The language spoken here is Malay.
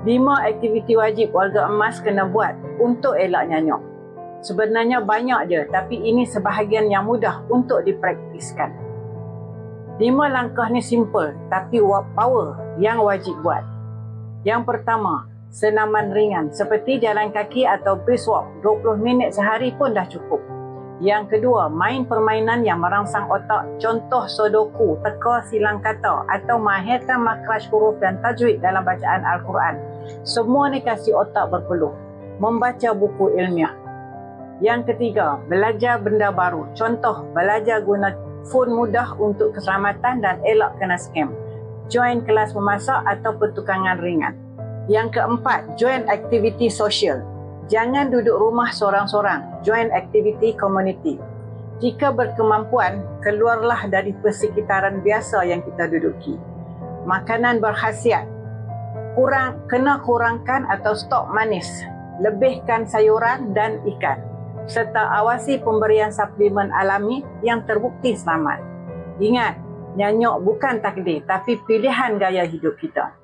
5 aktiviti wajib warga emas kena buat untuk elak nyanyuk. Sebenarnya banyak je, tapi ini sebahagian yang mudah untuk dipraktiskan. 5 langkah ni simple, tapi power yang wajib buat. Yang pertama, senaman ringan seperti jalan kaki atau brisk walk 20 minit sehari pun dah cukup. Yang kedua, main permainan yang merangsang otak, contoh Sudoku, teka silang kata atau mahirkan makhraj huruf dan tajwid dalam bacaan Al-Quran. Semua ni kasih otak berpeluh. Membaca buku ilmiah. Yang ketiga, belajar benda baru, contoh belajar guna phone mudah untuk keselamatan dan elak kena scam. Join kelas memasak atau pertukangan ringan. Yang keempat, join aktiviti sosial. Jangan duduk rumah sorang-sorang, join aktiviti community. Jika berkemampuan, keluarlah dari persekitaran biasa yang kita duduki. Makanan berkhasiat. Kena kurangkan atau stop manis. Lebihkan sayuran dan ikan. Serta awasi pemberian suplemen alami yang terbukti selamat. Ingat, nyanyuk bukan takdir, tapi pilihan gaya hidup kita.